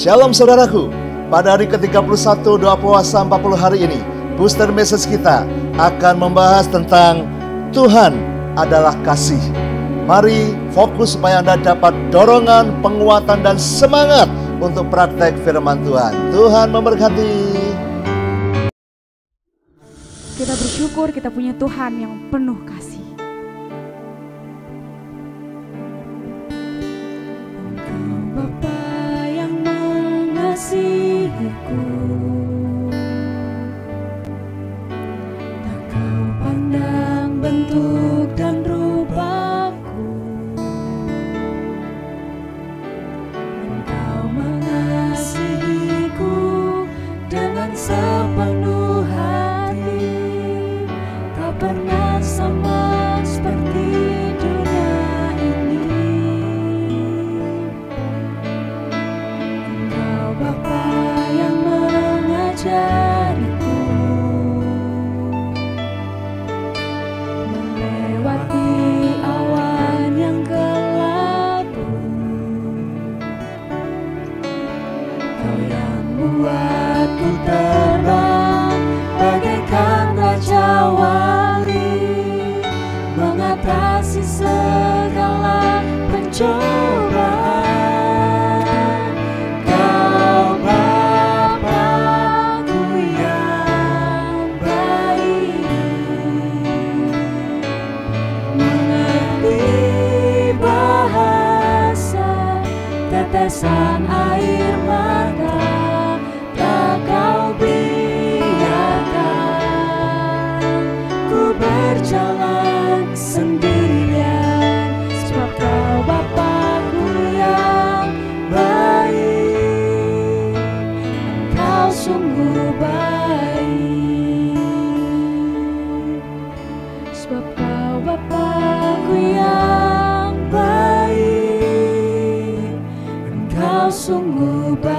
Shalom saudaraku, pada hari ke-31 doa puasa 40 hari ini, booster message kita akan membahas tentang Tuhan adalah kasih. Mari fokus supaya Anda dapat dorongan, penguatan, dan semangat untuk praktek firman Tuhan. Tuhan memberkati. Kita bersyukur kita punya Tuhan yang penuh kasih. Bapa yang mengasihiku, tak kau pandang bentuk dan rupaku, engkau mengasihiku dengan sepenuh hati, tak pernah sama seperti dunia ini. Engkau Bapa yang mengajariku melewati awan yang kelabu, Kau yang buatku terbang bagaikan raja wali, mengatasi segala pencobaan. Kau Bapa-Ku yang baik, mengerti bahasa tetesan air mata, tak Kau biarkan ku berjalan sendirian, sebab Kau Bapa-Ku yang baik, Engkau sungguh baik, sebab Kau Bapa-Ku yang baik, Engkau sungguh baik.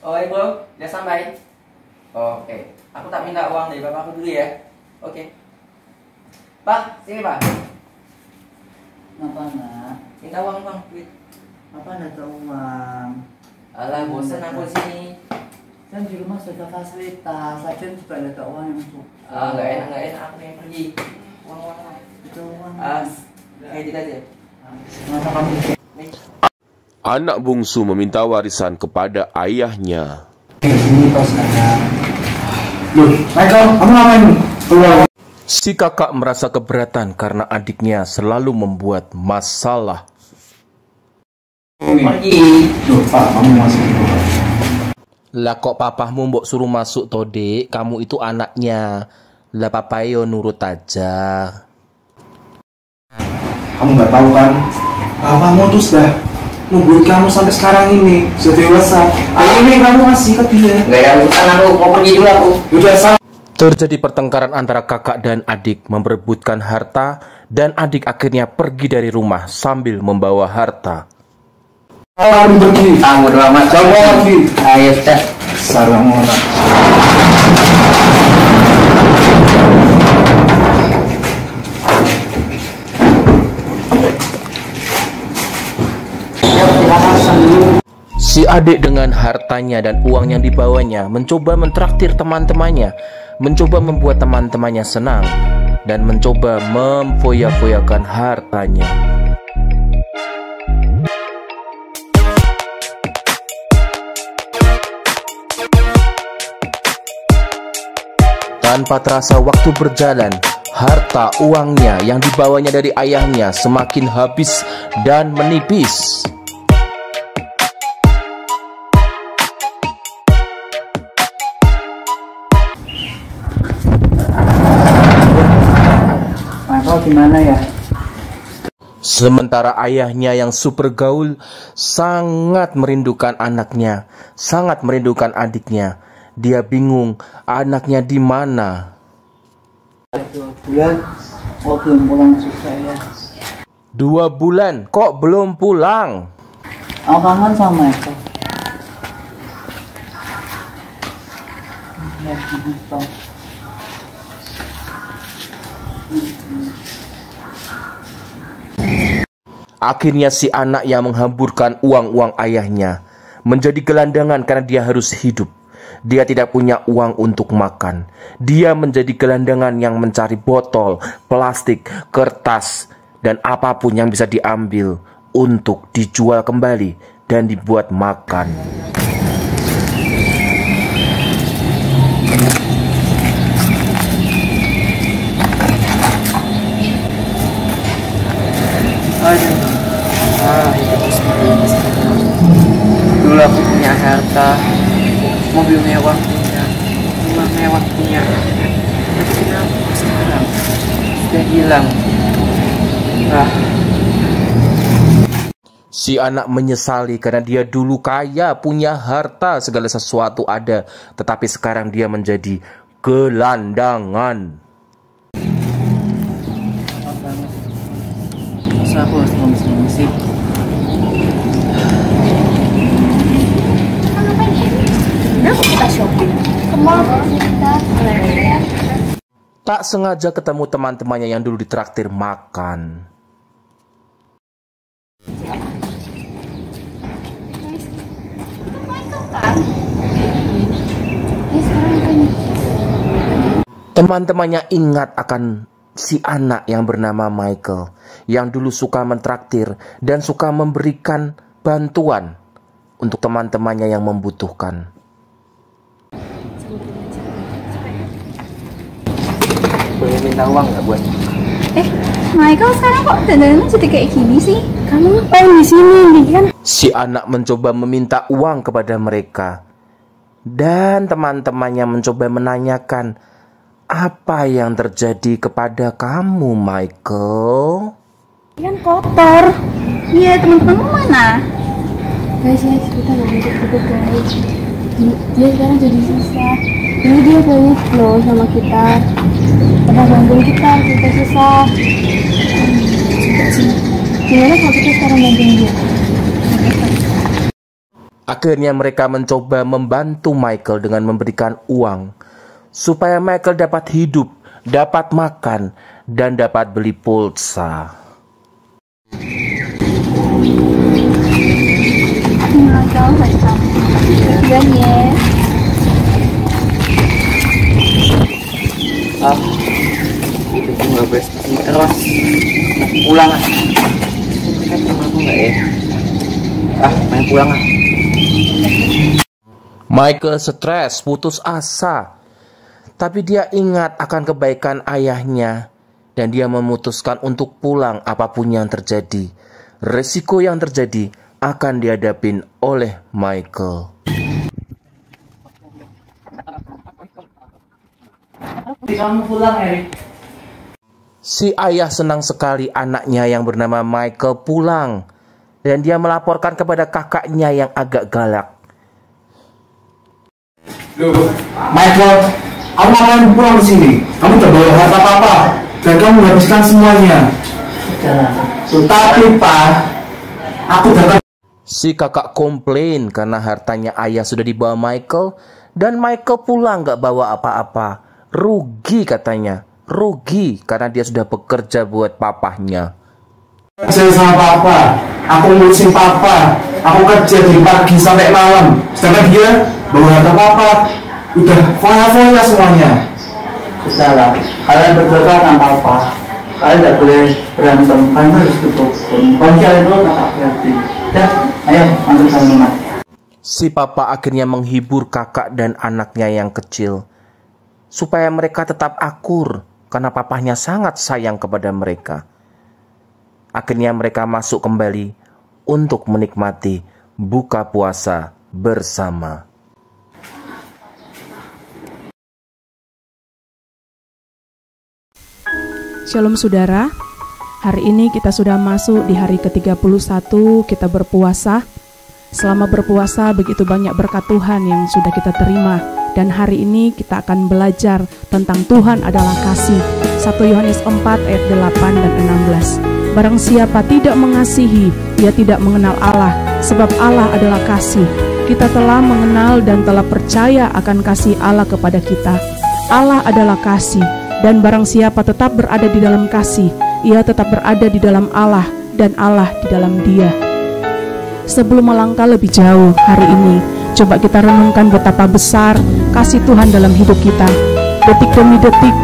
Oh, bro, udah sampai? Oh, oke. Aku tak minta uang dari bapakku dulu ya. Oke. Pak, sini pak. Apa nak? Minta uang bang, duit. Apa nak uang? Alah, bosan aku di sini. Kan di rumah sudah fasilitas, lagian juga ada uang yang cukup. Ah, nggak enak, aku yang pergi. Uang. Itu uang. Edit aja. Masa kamu? Nih. Anak bungsu meminta warisan kepada ayahnya. Ini kau sekarang. Loh, Michael, kamu ngapain? Keluar. Si kakak merasa keberatan karena adiknya selalu membuat masalah. Pergi. Loh, Pak, kamu masih keluar. Lah kok papahmu mbok suruh masuk toh, Dek? Kamu itu anaknya. Lah papa yo nurut aja. Kamu nggak tahu kan? Papamu tuh sudah nungguin kamu sampai sekarang ini, sudah dewasa. Ini kamu masih ke dia. Nggak ada urusan, aku mau pergi dulu aku. Udah sama. Terjadi pertengkaran antara kakak dan adik memperebutkan harta, dan adik akhirnya pergi dari rumah sambil membawa harta. Kamu pergi. Kamu doang mas. Kamu pergi. Ayo dah. Sarang orang. Si adik dengan hartanya dan uang yang dibawanya mencoba mentraktir teman-temannya, mencoba membuat teman-temannya senang, dan mencoba memfoya-foyakan hartanya. Tanpa terasa waktu berjalan, harta uangnya yang dibawanya dari ayahnya semakin habis dan menipis. Michael gimana ya? Sementara ayahnya yang super gaul sangat merindukan anaknya, sangat merindukan adiknya. Dia bingung anaknya di mana. 2 bulan, oh belum pulang juga ya. 2 bulan, kok belum pulang? Aku kangen sama Eko. Akhirnya si anak yang menghamburkan uang-uang ayahnya menjadi gelandangan karena dia harus hidup. Dia tidak punya uang untuk makan. Dia menjadi gelandangan yang mencari botol, plastik, kertas, dan apapun yang bisa diambil untuk dijual kembali dan dibuat makan. Dulu aku punya harta, mobil mewah punya, rumah mewah punya, tapi kenapa sekarang sudah hilang? Si anak menyesali karena dia dulu kaya, punya harta, segala sesuatu ada, tetapi sekarang dia menjadi gelandangan. Masa aku harus ngomong sih? Kita shopping ke mall, kita Tak sengaja ketemu teman-temannya yang dulu ditraktir makan. Teman-temannya ingat akan si anak yang bernama Michael, yang dulu suka mentraktir dan suka memberikan bantuan untuk teman-temannya yang membutuhkan. Boleh minta uang nggak buat? Michael sekarang kok dandanannya jadi kayak gini sih? Kamu ngapain di sini nih kan? Si anak mencoba meminta uang kepada mereka, dan teman-temannya mencoba menanyakan, apa yang terjadi kepada kamu, Michael? Kan kotor. Iya, teman-temanmu mana? Guys, kita nggak bisa ikut guys. Dia sekarang jadi susah. Ini dia baik loh sama kita. Pernah bantuin kita susah. Gimana kalau kita sekarang bantuin dia? Akhirnya mereka mencoba membantu Michael dengan memberikan uang supaya Michael dapat hidup, dapat makan, dan dapat beli pulsa. Michael, iya ya. Itu nggak boleh seperti terus. Pulang ah. Kan sama aku nggak ya? Main pulang ah. Michael stres, putus asa. Tapi dia ingat akan kebaikan ayahnya dan dia memutuskan untuk pulang apapun yang terjadi. Resiko yang terjadi akan dihadapin oleh Michael. Kamu pulang, Eric. Si ayah senang sekali anaknya yang bernama Michael pulang. Dan dia melaporkan kepada kakaknya yang agak galak. Loh, Michael, kamu ngapain pulang ke sini? Kamu udah bawa harta papa dan kamu habiskan semuanya. Tapi Pak, aku datang. Si kakak komplain karena hartanya ayah sudah dibawa Michael dan Michael pulang gak bawa apa-apa. Rugi katanya, rugi karena dia sudah bekerja buat papahnya. Kerja sama papa, aku ngurusin papa, aku kerja dari pagi sampai malam. Sedangkan dia bawa harta papa, udah foya-foya semuanya. Salah, kalian berdua kan papa, kalian tidak boleh berantem, kalian harus dukung. Kalau kalian itu tak hati. Ya, ayo masuk sama. Si papa akhirnya menghibur kakak dan anaknya yang kecil supaya mereka tetap akur karena papahnya sangat sayang kepada mereka. Akhirnya mereka masuk kembali untuk menikmati buka puasa bersama. Shalom saudara, hari ini kita sudah masuk di hari ke-31 kita berpuasa. Selama berpuasa begitu banyak berkat Tuhan yang sudah kita terima. Dan hari ini kita akan belajar tentang Tuhan adalah kasih. 1 Yohanes 4 ayat 8 dan 16. Barang siapa tidak mengasihi, ia tidak mengenal Allah, sebab Allah adalah kasih. kita telah mengenal dan telah percaya akan kasih Allah kepada kita. Allah adalah kasih, dan barang siapa tetap berada di dalam kasih, ia tetap berada di dalam Allah, dan Allah di dalam dia. Sebelum melangkah lebih jauh hari ini, coba kita renungkan betapa besar kasih Tuhan dalam hidup kita. Detik demi detik,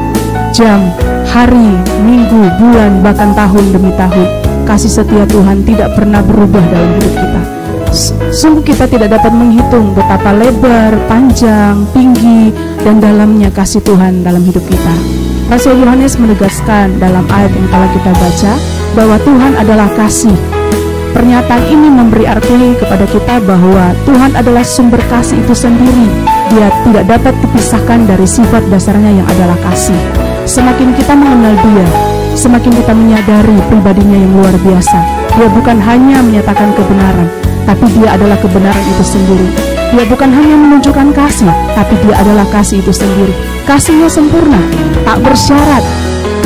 jam, hari, minggu, bulan, bahkan tahun demi tahun, kasih setia Tuhan tidak pernah berubah dalam hidup kita. Sungguh kita tidak dapat menghitung betapa lebar, panjang, tinggi, dan dalamnya kasih Tuhan dalam hidup kita. Rasul Yohanes menegaskan dalam ayat yang telah kita baca bahwa Tuhan adalah kasih. Pernyataan ini memberi arti kepada kita bahwa Tuhan adalah sumber kasih itu sendiri. Dia tidak dapat dipisahkan dari sifat dasarnya yang adalah kasih. Semakin kita mengenal Dia, semakin kita menyadari pribadinya yang luar biasa. Dia bukan hanya menyatakan kebenaran, tapi Dia adalah kebenaran itu sendiri. Dia bukan hanya menunjukkan kasih, tapi Dia adalah kasih itu sendiri. Kasih-Nya sempurna, tak bersyarat.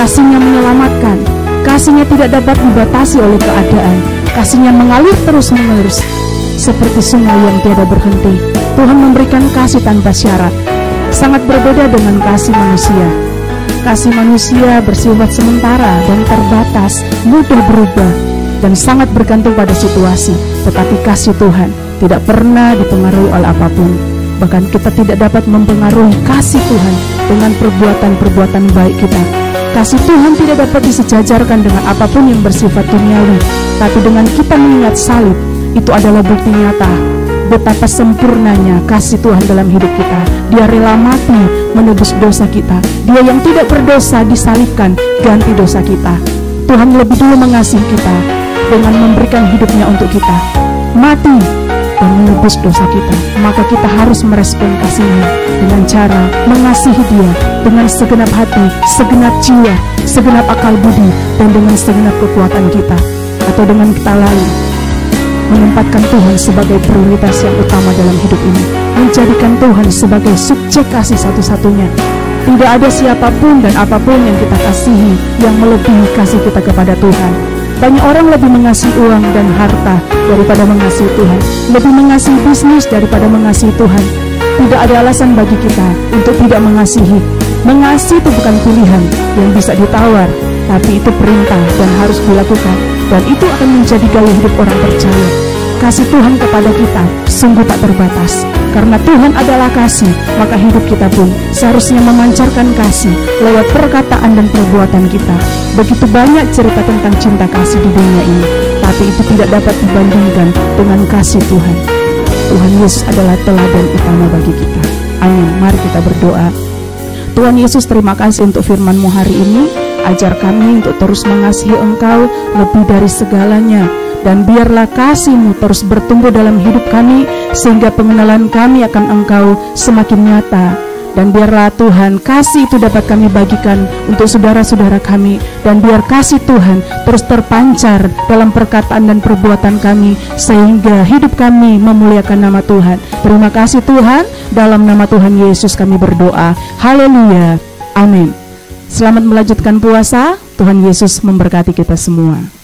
Kasih-Nya menyelamatkan. Kasih-Nya tidak dapat dibatasi oleh keadaan. Kasih-Nya mengalir terus-menerus seperti sungai yang tiada berhenti. Tuhan memberikan kasih tanpa syarat. Sangat berbeda dengan kasih manusia. Kasih manusia bersifat sementara dan terbatas, mudah berubah, dan sangat bergantung pada situasi. Tetapi kasih Tuhan tidak pernah dipengaruhi oleh apapun. Bahkan kita tidak dapat mempengaruhi kasih Tuhan dengan perbuatan-perbuatan baik kita. Kasih Tuhan tidak dapat disejajarkan dengan apapun yang bersifat duniawi. Tapi dengan kita mengingat salib, itu adalah bukti nyata betapa sempurnanya kasih Tuhan dalam hidup kita. Dia rela mati menebus dosa kita. Dia yang tidak berdosa disalibkan ganti dosa kita. Tuhan lebih dulu mengasihi kita dengan memberikan hidupnya untuk kita, mati dan menebus dosa kita. Maka kita harus merespon kasih-Nya dengan cara mengasihi Dia dengan segenap hati, segenap jiwa, segenap akal budi, dan dengan segenap kekuatan kita. Atau dengan kita lain, menempatkan Tuhan sebagai prioritas yang utama dalam hidup ini, menjadikan Tuhan sebagai subjek kasih satu-satunya. Tidak ada siapapun dan apapun yang kita kasihi yang melebihi kasih kita kepada Tuhan. Banyak orang lebih mengasihi uang dan harta daripada mengasihi Tuhan, lebih mengasihi bisnis daripada mengasihi Tuhan. Tidak ada alasan bagi kita untuk tidak mengasihi. Mengasihi itu bukan pilihan yang bisa ditawar, tapi itu perintah dan harus dilakukan. Dan itu akan menjadi gaya hidup orang percaya. Kasih Tuhan kepada kita sungguh tak terbatas. Karena Tuhan adalah kasih, maka hidup kita pun seharusnya memancarkan kasih lewat perkataan dan perbuatan kita. Begitu banyak cerita tentang cinta kasih di dunia ini, tapi itu tidak dapat dibandingkan dengan kasih Tuhan. Tuhan Yesus adalah teladan utama bagi kita. Amin. Mari kita berdoa. Tuhan Yesus, terima kasih untuk firman-Mu hari ini. Ajar kami untuk terus mengasihi Engkau lebih dari segalanya. Dan biarlah kasih-Mu terus bertumbuh dalam hidup kami, sehingga pengenalan kami akan Engkau semakin nyata. Dan biarlah Tuhan kasih itu dapat kami bagikan untuk saudara-saudara kami. Dan biar kasih Tuhan terus terpancar dalam perkataan dan perbuatan kami, sehingga hidup kami memuliakan nama Tuhan. Terima kasih Tuhan, dalam nama Tuhan Yesus kami berdoa. Haleluya. Amin. Selamat melanjutkan puasa. Tuhan Yesus memberkati kita semua.